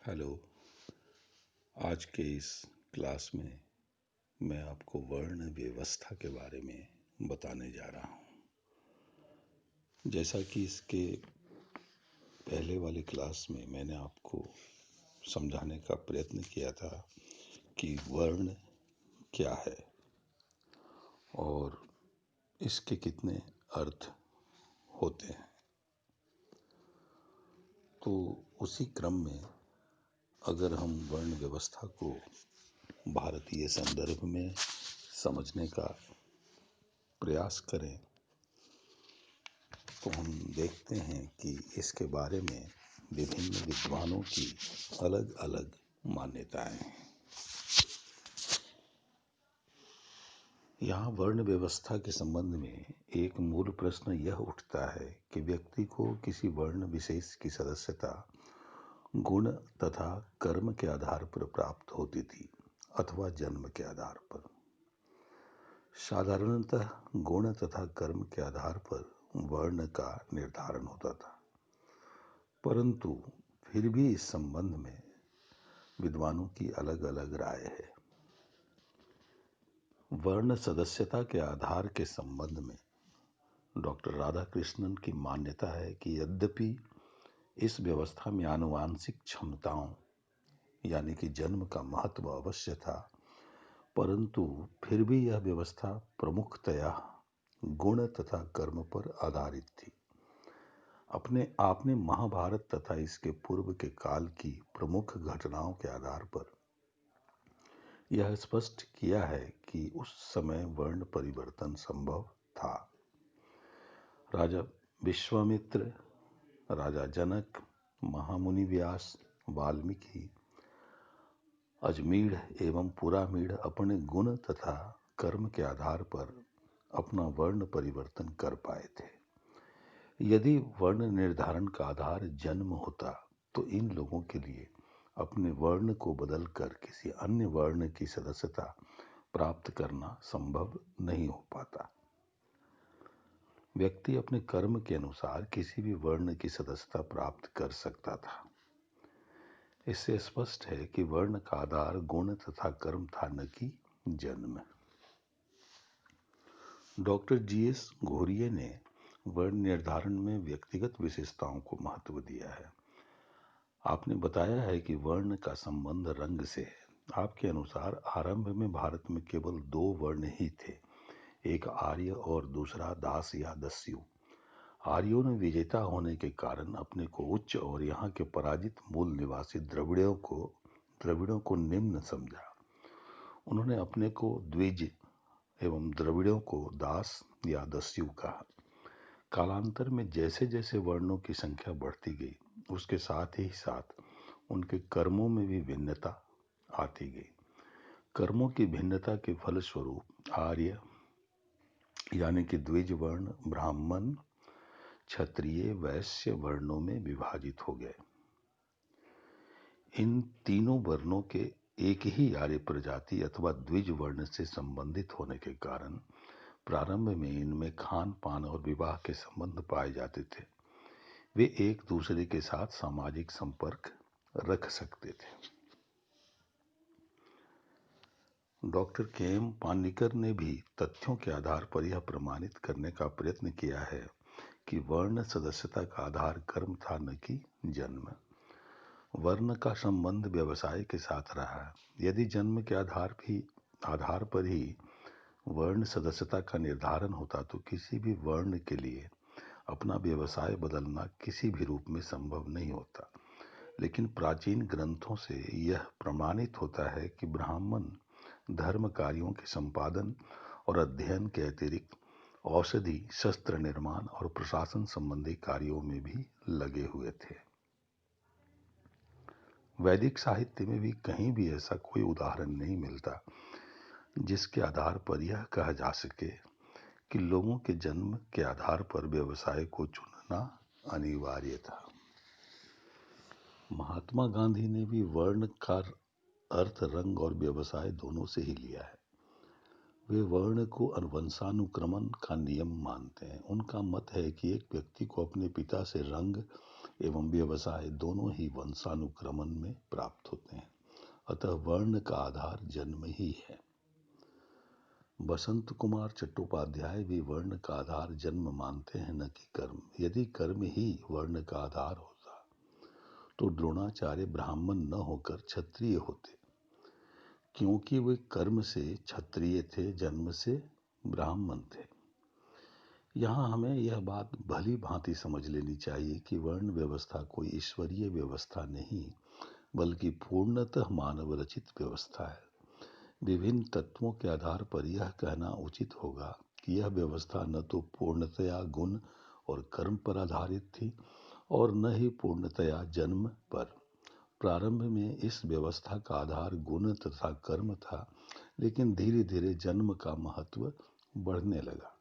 Hello. आज के इस क्लास में मैं आपको वर्ण व्यवस्था के बारे में बताने जा रहा हूँ। जैसा कि इसके पहले वाली क्लास में मैंने आपको समझाने का प्रयत्न किया था कि वर्ण क्या है और इसके कितने अर्थ होते हैं, तो उसी क्रम में अगर हम वर्ण व्यवस्था को भारतीय संदर्भ में समझने का प्रयास करें तो हम देखते हैं कि इसके बारे में विभिन्न विद्वानों की अलग अलग मान्यताएं हैं। यहाँ वर्ण व्यवस्था के संबंध में एक मूल प्रश्न यह उठता है कि व्यक्ति को किसी वर्ण विशेष की सदस्यता गुण तथा कर्म के आधार पर प्राप्त होती थी अथवा जन्म के आधार पर। साधारणतः गुण तथा कर्म के आधार पर वर्ण का निर्धारण होता था, परंतु फिर भी इस संबंध में विद्वानों की अलग अलग राय है। वर्ण सदस्यता के आधार के संबंध में डॉक्टर राधाकृष्णन की मान्यता है कि यद्यपि इस व्यवस्था में आनुवांशिक क्षमताओं यानी कि जन्म का महत्व अवश्य था, परंतु फिर भी यह व्यवस्था प्रमुखतया गुण तथा कर्म पर आधारित थी। अपने आपने महाभारत तथा इसके पूर्व के काल की प्रमुख घटनाओं के आधार पर यह स्पष्ट किया है कि उस समय वर्ण परिवर्तन संभव था। राजा विश्वामित्र, राजा जनक, महामुनि व्यास, वाल्मीकि, अजमीढ़ एवं पुरामीढ़ अपने गुण तथा कर्म के आधार पर अपना वर्ण परिवर्तन कर पाए थे। यदि वर्ण निर्धारण का आधार जन्म होता तो इन लोगों के लिए अपने वर्ण को बदलकर किसी अन्य वर्ण की सदस्यता प्राप्त करना संभव नहीं हो पाता। व्यक्ति अपने कर्म के अनुसार किसी भी वर्ण की सदस्यता प्राप्त कर सकता था। इससे स्पष्ट है कि वर्ण का आधार गुण तथा कर्म था, न कि जन्म। डॉक्टर जीएस घोरिये ने वर्ण निर्धारण में व्यक्तिगत विशेषताओं को महत्व दिया है। आपने बताया है कि वर्ण का संबंध रंग से है। आपके अनुसार आरंभ में भारत में केवल दो वर्ण ही थे, एक आर्य और दूसरा दास या दस्यु। आर्यों ने विजेता होने के कारण अपने को उच्च और यहाँ के पराजित मूल निवासी द्रविड़ों को निम्न समझा। उन्होंने अपने को द्विज एवं द्रविड़ों को दास या दस्यु कहा। कालांतर में जैसे जैसे वर्णों की संख्या बढ़ती गई, उसके साथ ही साथ उनके कर्मों में भी भिन्नता आती गई। कर्मों की भिन्नता के फलस्वरूप आर्य यानी कि द्विज वर्ण ब्राह्मण, क्षत्रिय, वैश्य वर्णों में विभाजित हो गए। इन तीनों वर्णों के एक ही आर्य प्रजाति अथवा द्विज वर्ण से संबंधित होने के कारण प्रारंभ में इनमें खान पान और विवाह के संबंध पाए जाते थे। वे एक दूसरे के साथ सामाजिक संपर्क रख सकते थे। Doctor KM. पानिकर ने भी तथ्यों के आधार पर यह प्रमाणित करने का प्रयत्न किया है कि वर्ण सदस्यता का आधार कर्म था, न कि जन्म। वर्ण का संबंध व्यवसाय के साथ रहा। यदि जन्म के आधार पर ही वर्ण सदस्यता का निर्धारण होता तो किसी भी वर्ण के लिए अपना व्यवसाय बदलना किसी भी रूप में संभव नहीं होता। लेकिन प्राचीन ग्रंथों से यह प्रमाणित होता है कि ब्राह्मण धर्म कार्यों के संपादन और अध्ययन के अतिरिक्त औषधि, शस्त्र निर्माण और प्रशासन संबंधी कार्यों में भी लगे हुए थे। वैदिक साहित्य में भी कहीं भी ऐसा कोई उदाहरण नहीं मिलता जिसके आधार पर यह कहा जा सके कि लोगों के जन्म के आधार पर व्यवसाय को चुनना अनिवार्य था। महात्मा गांधी ने भी वर्ण का अर्थ रंग और व्यवसाय दोनों से ही लिया है। वे वर्ण को वंशानुक्रमण का नियम मानते हैं। उनका मत है कि एक व्यक्ति को अपने पिता से रंग एवं व्यवसाय दोनों ही वंशानुक्रमण में प्राप्त होते हैं। अतः वर्ण का आधार जन्म ही है। बसंत कुमार चट्टोपाध्याय भी वर्ण का आधार जन्म मानते हैं, न कि कर्म। यदि कर्म ही वर्ण का आधार होता तो द्रोणाचार्य ब्राह्मण न होकर क्षत्रिय होते, क्योंकि वे कर्म से क्षत्रिय थे, जन्म से ब्राह्मण थे। यहाँ हमें यह बात भली भांति समझ लेनी चाहिए कि वर्ण व्यवस्था कोई ईश्वरीय व्यवस्था नहीं, बल्कि पूर्णतः मानव रचित व्यवस्था है। विभिन्न तत्वों के आधार पर यह कहना उचित होगा कि यह व्यवस्था न तो पूर्णतया गुण और कर्म पर आधारित थी और न ही पूर्णतया जन्म पर। प्रारंभ में इस व्यवस्था का आधार गुण तथा कर्म था, लेकिन धीरे धीरे जन्म का महत्व बढ़ने लगा।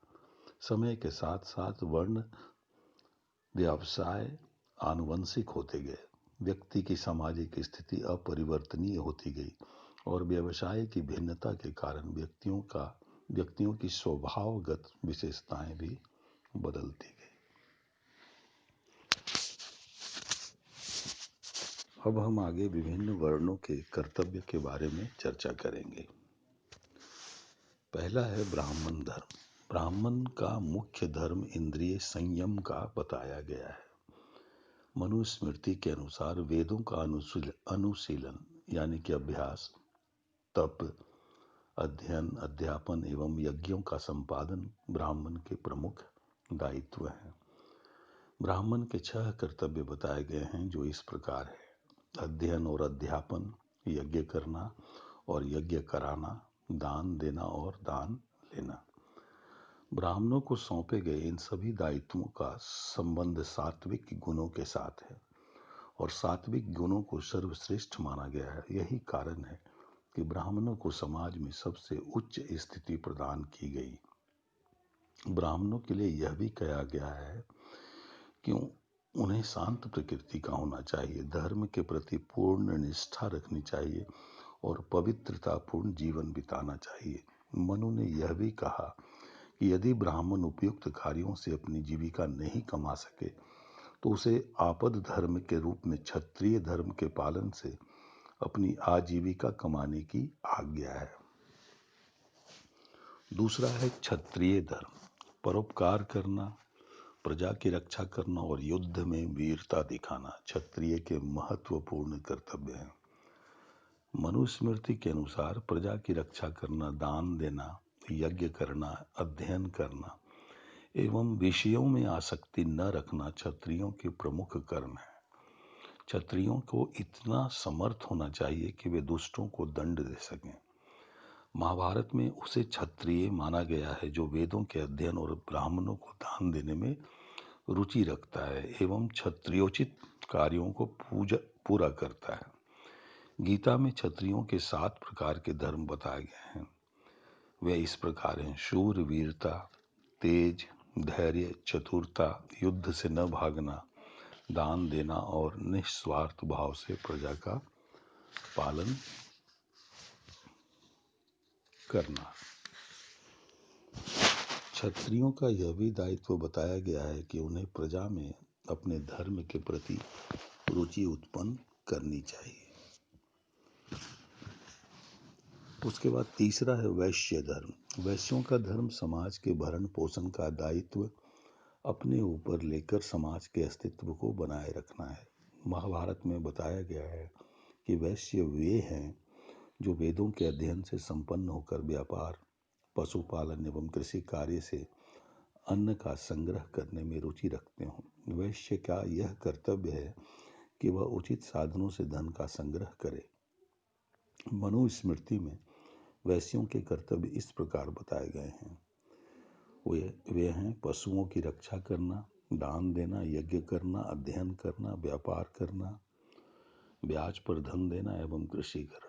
समय के साथ साथ वर्ण व्यवसाय आनुवंशिक होते गए। व्यक्ति की सामाजिक स्थिति अपरिवर्तनीय होती गई और व्यवसाय की भिन्नता के कारण व्यक्तियों की स्वभावगत विशेषताएं भी बदलती गई। अब हम आगे विभिन्न वर्णों के कर्तव्य के बारे में चर्चा करेंगे। पहला है ब्राह्मण धर्म। ब्राह्मण का मुख्य धर्म इंद्रिय संयम का बताया गया है। मनुस्मृति के अनुसार वेदों का अनुशीलन यानी कि अभ्यास, तप, अध्ययन, अध्यापन एवं यज्ञों का संपादन ब्राह्मण के प्रमुख दायित्व हैं। ब्राह्मण के 6 कर्तव्य बताए गए हैं, जो इस प्रकार है: अध्ययन और अध्यापन, यज्ञ करना और यज्ञ कराना, दान देना और दान लेना। ब्राह्मणों को सौंपे गए इन सभी दायित्वों का संबंध सात्विक गुणों के साथ है और सात्विक गुणों को सर्वश्रेष्ठ माना गया है। यही कारण है कि ब्राह्मणों को समाज में सबसे उच्च स्थिति प्रदान की गई। ब्राह्मणों के लिए यह भी कहा गया है कि उन्हें शांत प्रकृति का होना चाहिए, धर्म के प्रति पूर्ण निष्ठा रखनी चाहिए और पवित्रतापूर्ण जीवन बिताना चाहिए। मनु ने यह भी कहा कि यदि ब्राह्मण उपयुक्त कार्यों से अपनी जीविका नहीं कमा सके तो उसे आपद धर्म के रूप में क्षत्रिय धर्म के पालन से अपनी आजीविका कमाने की आज्ञा है। दूसरा है क्षत्रिय धर्म। परोपकार करना, प्रजा की रक्षा करना और युद्ध में वीरता दिखाना क्षत्रिय के महत्वपूर्ण कर्तव्य हैं। मनुस्मृति के अनुसार प्रजा की रक्षा करना, दान देना, यज्ञ करना, अध्ययन करना एवं विषयों में आसक्ति न रखना क्षत्रियों के प्रमुख कर्म है। क्षत्रियों को इतना समर्थ होना चाहिए कि वे दुष्टों को दंड दे सकें। महाभारत में उसे क्षत्रिय माना गया है जो वेदों के अध्ययन और ब्राह्मणों को दान देने में रुचि रखता है एवं क्षत्रियोचित कार्यों को पूरा करता है। गीता में क्षत्रियों के 7 प्रकार के धर्म बताए गए हैं। वे इस प्रकार हैं: शूर वीरता, तेज, धैर्य, चतुरता, युद्ध से न भागना, दान देना और निस्वार्थ भाव से प्रजा का पालन करना। क्षत्रियों का यह भी दायित्व बताया गया है कि उन्हें प्रजा में अपने धर्म के प्रति रुचि उत्पन्न करनी चाहिए। उसके बाद तीसरा है वैश्य धर्म। वैश्यों का धर्म समाज के भरण पोषण का दायित्व अपने ऊपर लेकर समाज के अस्तित्व को बनाए रखना है। महाभारत में बताया गया है कि वैश्य वे हैं जो वेदों के अध्ययन से संपन्न होकर व्यापार, पशुपालन एवं कृषि कार्य से अन्न का संग्रह करने में रुचि रखते हों। वैश्य का यह कर्तव्य है कि वह उचित साधनों से धन का संग्रह करे। मनुस्मृति में वैश्यों के कर्तव्य इस प्रकार बताए गए हैं। वे हैं पशुओं की रक्षा करना, दान देना, यज्ञ करना, अध्ययन करना, व्यापार करना, ब्याज पर धन देना एवं कृषि करना।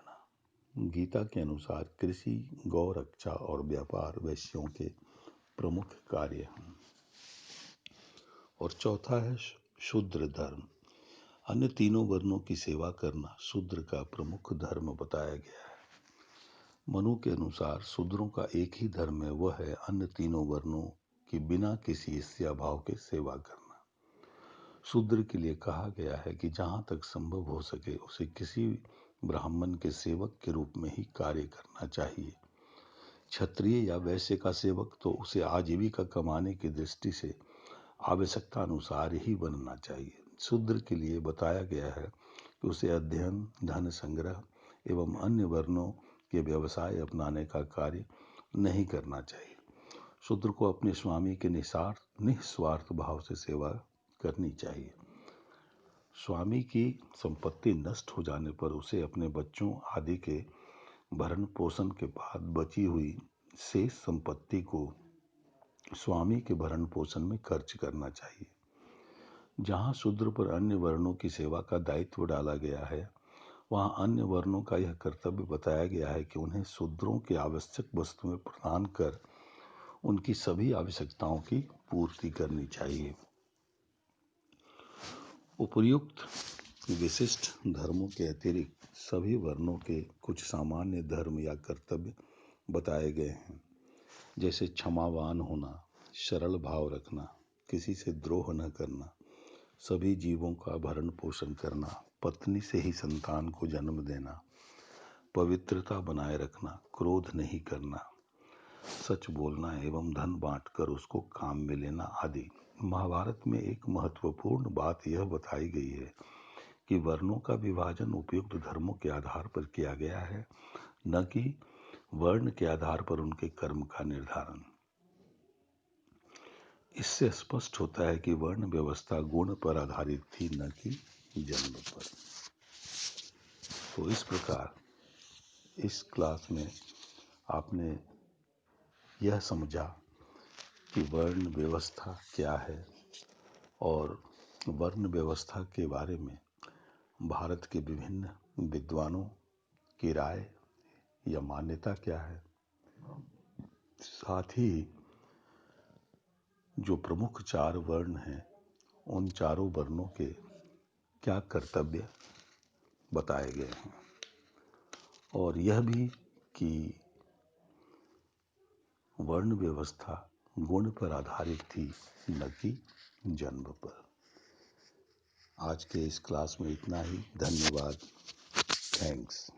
गीता के अनुसार कृषि, गौ रक्षा और व्यापार वैश्यों के प्रमुख कार्य हैं। और चौथा है शूद्र धर्म। अन्य तीनों वर्णों की सेवा करना शूद्र का प्रमुख धर्म बताया गया है। मनु के अनुसार शूद्रों का एक ही धर्म है, वह है अन्य तीनों वर्णों की बिना किसी ईर्ष्या भाव के सेवा करना। शूद्र के लिए कहा गया है कि जहाँ तक संभव हो सके उसे किसी ब्राह्मण के सेवक के रूप में ही कार्य करना चाहिए। क्षत्रिय या वैश्य का सेवक तो उसे आजीविका कमाने की दृष्टि से आवश्यकता अनुसार ही बनना चाहिए। शूद्र के लिए बताया गया है कि उसे अध्ययन, धन संग्रह एवं अन्य वर्णों के व्यवसाय अपनाने का कार्य नहीं करना चाहिए। शूद्र को अपने स्वामी के निस्वार्थ भाव से सेवा करनी चाहिए। स्वामी की संपत्ति नष्ट हो जाने पर उसे अपने बच्चों आदि के भरण पोषण के बाद बची हुई शेष संपत्ति को स्वामी के भरण पोषण में खर्च करना चाहिए। जहाँ शूद्र पर अन्य वर्णों की सेवा का दायित्व डाला गया है, वहाँ अन्य वर्णों का यह कर्तव्य बताया गया है कि उन्हें शूद्रों की आवश्यक वस्तुएं प्रदान कर उनकी सभी आवश्यकताओं की पूर्ति करनी चाहिए। उपर्युक्त विशिष्ट धर्मों के अतिरिक्त सभी वर्णों के कुछ सामान्य धर्म या कर्तव्य बताए गए हैं, जैसे क्षमावान होना, सरल भाव रखना, किसी से द्रोह न करना, सभी जीवों का भरण पोषण करना, पत्नी से ही संतान को जन्म देना, पवित्रता बनाए रखना, क्रोध नहीं करना, सच बोलना एवं धन बांटकर उसको काम में लेना आदि। महाभारत में एक महत्वपूर्ण बात यह बताई गई है कि वर्णों का विभाजन उपयुक्त धर्मों के आधार पर किया गया है, न कि वर्ण के आधार पर उनके कर्म का निर्धारण। इससे स्पष्ट होता है कि वर्ण व्यवस्था गुण पर आधारित थी, न कि जन्म पर। तो इस प्रकार इस क्लास में आपने यह समझा कि वर्ण व्यवस्था क्या है और वर्ण व्यवस्था के बारे में भारत के विभिन्न विद्वानों की राय या मान्यता क्या है। साथ ही जो प्रमुख 4 वर्ण हैं, उन चारों वर्णों के क्या कर्तव्य बताए गए हैं, और यह भी कि वर्ण व्यवस्था गुण पर आधारित थी, न कि जन्म पर। आज के इस क्लास में इतना ही। धन्यवाद। थैंक्स।